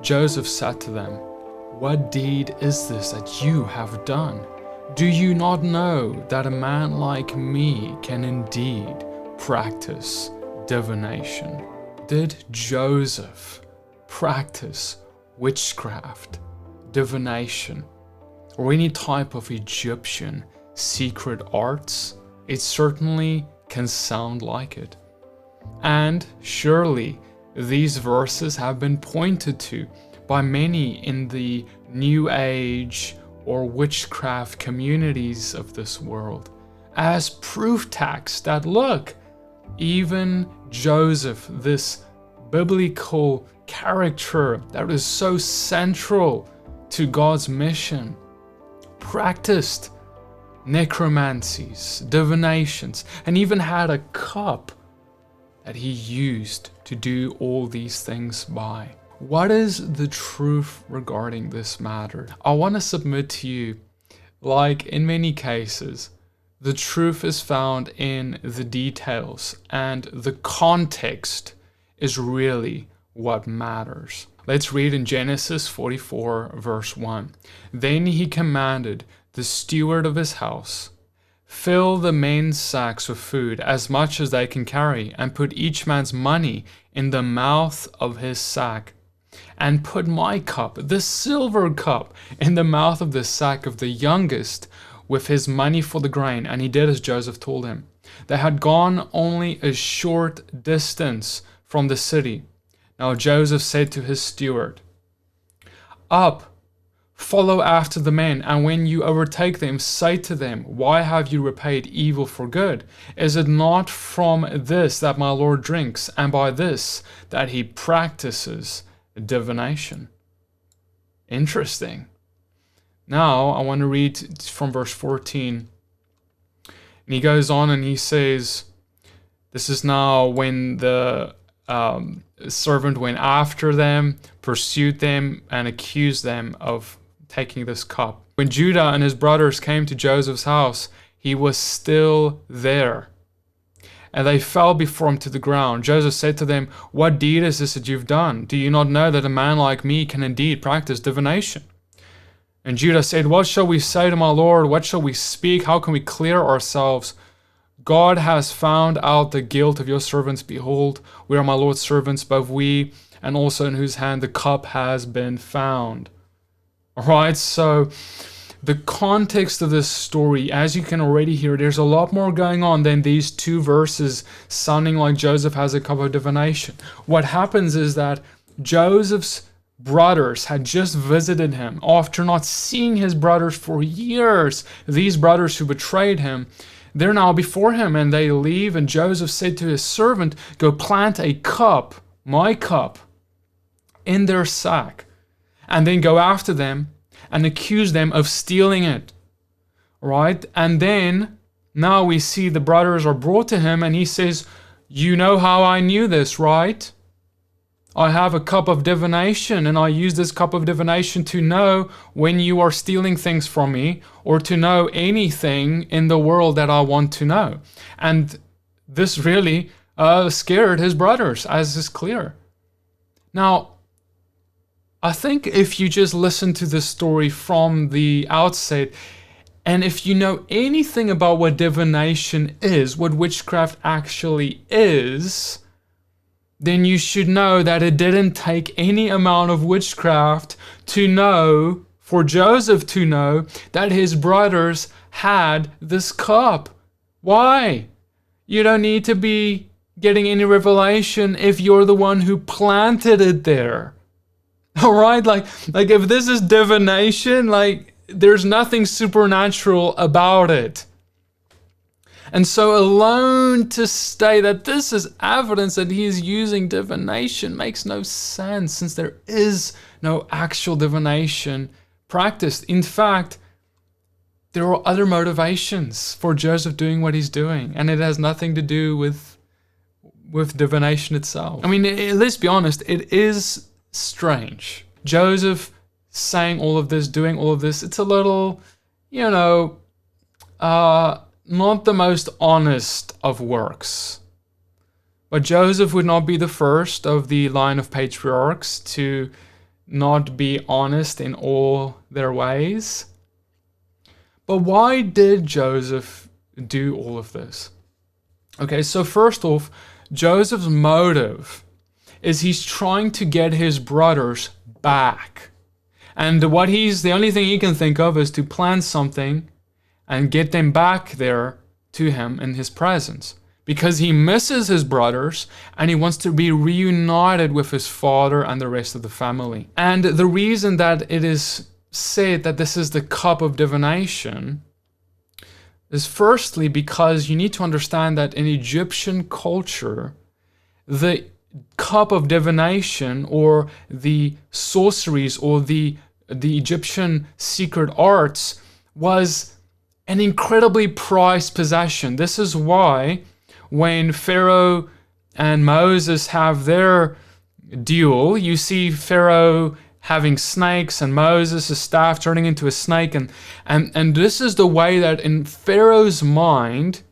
Joseph said to them, "What deed is this that you have done? Do you not know that a man like me can indeed practice divination?" Did Joseph practice witchcraft, divination, or any type of Egyptian secret arts? It certainly can sound like it. And surely these verses have been pointed to by many in the New Age or witchcraft communities of this world as proof text that, look, even Joseph, this biblical character that is so central to God's mission, practiced necromancies, divinations, and even had a cup that he used to do all these things by. What is the truth regarding this matter? I want to submit to you, like in many cases, the truth is found in the details, and the context is really what matters. Let's read in Genesis 44, verse 1. Then he commanded the steward of his house, "Fill the men's sacks with food, as much as they can carry, and put each man's money in the mouth of his sack. And put my cup, the silver cup, in the mouth of the sack of the youngest, with his money for the grain." And he did as Joseph told him. They had gone only a short distance from the city. Now Joseph said to his steward, "Up, follow after the men, and when you overtake them, say to them, 'Why have you repaid evil for good? Is it not from this that my Lord drinks, and by this that he practices divination?'" Interesting. Now I want to read from verse 14. And he goes on and he says, this is now when the servant went after them, pursued them, and accused them of taking this cup. When Judah and his brothers came to Joseph's house, he was still there. And they fell before him to the ground. Joseph said to them, "What deed is this that you've done? Do you not know that a man like me can indeed practice divination?" And Judah said, "What shall we say to my Lord? What shall we speak? How can we clear ourselves? God has found out the guilt of your servants. Behold, we are my Lord's servants, both we and also in whose hand the cup has been found." All right, so the context of this story, as you can already hear, there's a lot more going on than these two verses sounding like Joseph has a cup of divination. What happens is that Joseph's brothers had just visited him after not seeing his brothers for years. These brothers who betrayed him, they're now before him, and they leave, and Joseph said to his servant, "Go plant a cup, my cup, in their sack, and then go after them and accuse them of stealing it." Right? And then now we see the brothers are brought to him, and he says, "You know how I knew this, right? I have a cup of divination, and I use this cup of divination to know when you are stealing things from me, or to know anything in the world that I want to know." And this really scared his brothers, as is clear. Now, I think if you just listen to this story from the outset, and if you know anything about what divination is, what witchcraft actually is, then you should know that it didn't take any amount of witchcraft to know, for Joseph to know, that his brothers had this cup. Why? You don't need to be getting any revelation if you're the one who planted it there. All right, like if this is divination, like there's nothing supernatural about it. And so alone to say that this is evidence that he is using divination makes no sense, since there is no actual divination practiced. In fact, there are other motivations for Joseph doing what he's doing, and it has nothing to do with divination itself. I mean, let's be honest, it is strange. Joseph saying all of this, doing all of this, it's a little, not the most honest of works. But Joseph would not be the first of the line of patriarchs to not be honest in all their ways. But why did Joseph do all of this? Okay, so first off, Joseph's motive is he's trying to get his brothers back. And the only thing he can think of is to plan something and get them back there to him in his presence. Because he misses his brothers and he wants to be reunited with his father and the rest of the family. And the reason that it is said that this is the cup of divination is firstly because you need to understand that in Egyptian culture, the cup of divination or the sorceries or the Egyptian secret arts was an incredibly prized possession. This is why when Pharaoh and Moses have their duel, you see Pharaoh having snakes and Moses' staff turning into a snake. And this is the way that in Pharaoh's mind,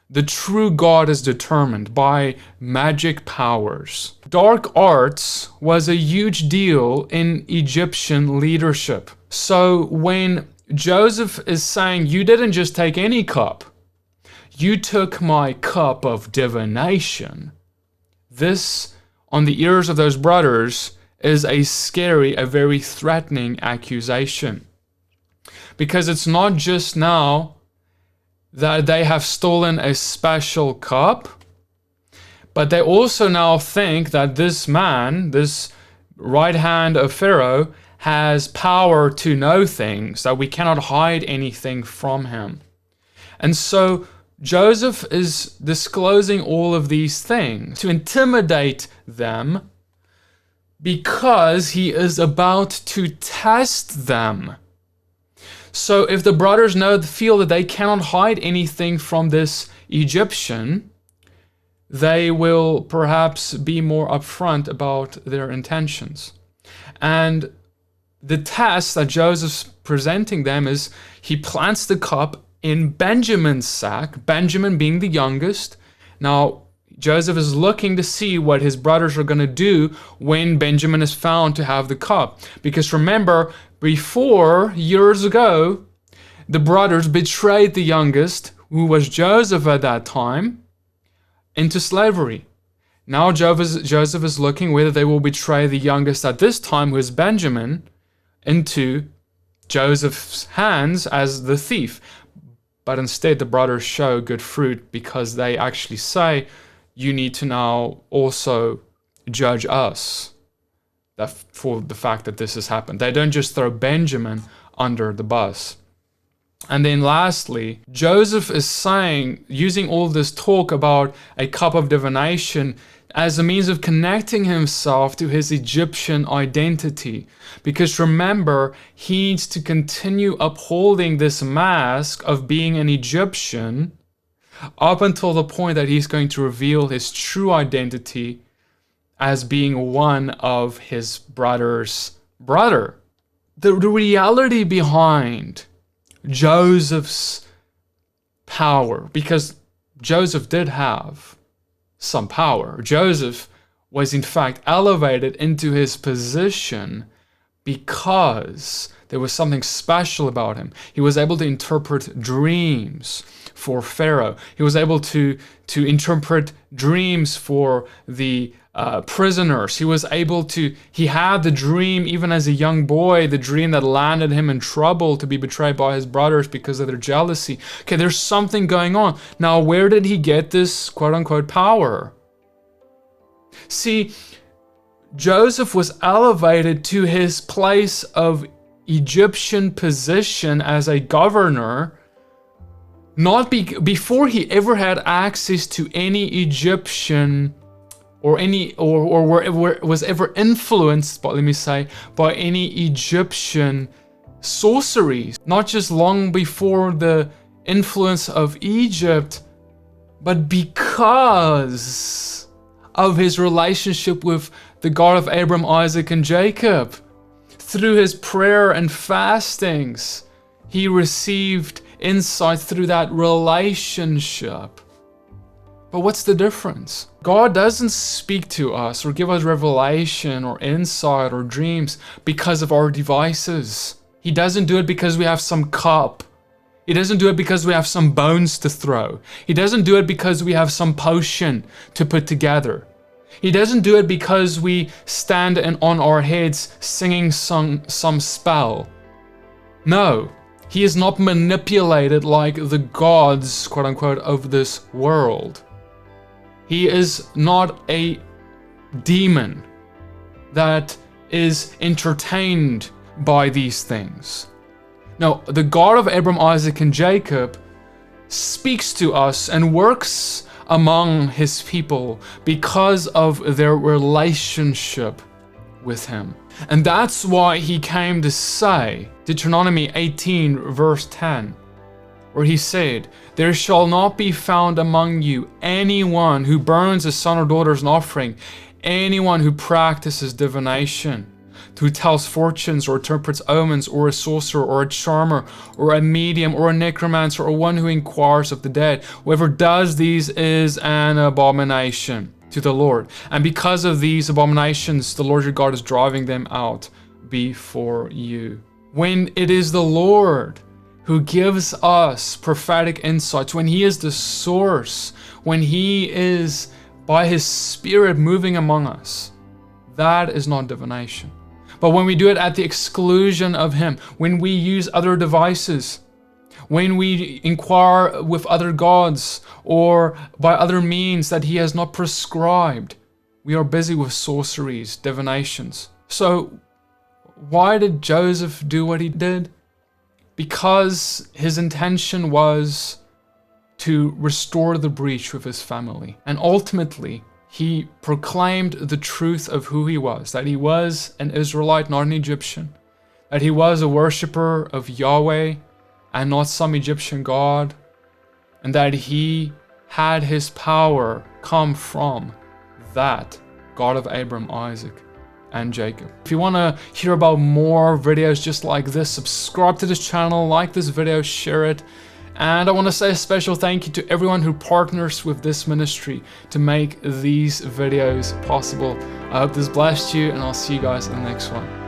the true God is determined by magic powers. Dark arts was a huge deal in Egyptian leadership. So when Joseph is saying, you didn't just take any cup, you took my cup of divination. This, on the ears of those brothers, is a scary, a very threatening accusation. Because it's not just now that they have stolen a special cup, but they also now think that this man, this right hand of Pharaoh, has power to know things, that we cannot hide anything from him. And so Joseph is disclosing all of these things to intimidate them because he is about to test them. So if the brothers feel that they cannot hide anything from this Egyptian, they will perhaps be more upfront about their intentions. And the test that Joseph's presenting them is he plants the cup in Benjamin's sack, Benjamin being the youngest. Now, Joseph is looking to see what his brothers are going to do when Benjamin is found to have the cup. Because remember, before, years ago, the brothers betrayed the youngest, who was Joseph at that time, into slavery. Now Joseph is looking whether they will betray the youngest at this time, who is Benjamin, into Joseph's hands as the thief. But instead, the brothers show good fruit because they actually say, you need to now also judge us for the fact that this has happened. They don't just throw Benjamin under the bus. And then lastly, Joseph is saying, using all this talk about a cup of divination as a means of connecting himself to his Egyptian identity. Because remember, he needs to continue upholding this mask of being an Egyptian up until the point that he's going to reveal his true identity as being one of his brother's brother. The reality behind Joseph's power, because Joseph did have some power. Joseph was in fact elevated into his position because there was something special about him. He was able to interpret dreams for Pharaoh. He was able to interpret dreams for the prisoners. He had the dream even as a young boy, the dream that landed him in trouble to be betrayed by his brothers because of their jealousy. Okay, there's something going on. Now, where did he get this quote-unquote power? See, Joseph was elevated to his place of Egyptian position as a governor, before he ever had access to any Egyptian or was ever influenced, but let me say, by any Egyptian sorceries. Not just long before the influence of Egypt, but because of his relationship with the God of Abraham, Isaac, and Jacob. Through his prayer and fastings, he received insight through that relationship. But what's the difference? God doesn't speak to us or give us revelation or insight or dreams because of our devices. He doesn't do it because we have some cup. He doesn't do it because we have some bones to throw. He doesn't do it because we have some potion to put together. He doesn't do it because we stand on our heads singing some spell. No, he is not manipulated like the gods, quote unquote, of this world. He is not a demon that is entertained by these things. No, the God of Abraham, Isaac, and Jacob speaks to us and works among his people because of their relationship with him. And that's why he came to say, Deuteronomy 18 verse 10, where he said, "There shall not be found among you anyone who burns a son or daughter as an offering, anyone who practices divination, who tells fortunes or interprets omens, or a sorcerer or a charmer or a medium or a necromancer or one who inquires of the dead. Whoever does these is an abomination to the Lord. And because of these abominations, the Lord your God is driving them out before you." When it is the Lord who gives us prophetic insights, when he is the source, when he is by his Spirit moving among us, that is not divination. But when we do it at the exclusion of him, when we use other devices, when we inquire with other gods or by other means that he has not prescribed, we are busy with sorceries, divinations. So why did Joseph do what he did? Because his intention was to restore the breach with his family. And ultimately, he proclaimed the truth of who he was, that he was an Israelite, not an Egyptian, that he was a worshiper of Yahweh and not some Egyptian god, and that he had his power come from that God of Abraham, Isaac, and Jacob. If you want to hear about more videos just like this, subscribe to this channel, like this video, share it. And I want to say a special thank you to everyone who partners with this ministry to make these videos possible. I hope this blessed you, and I'll see you guys in the next one.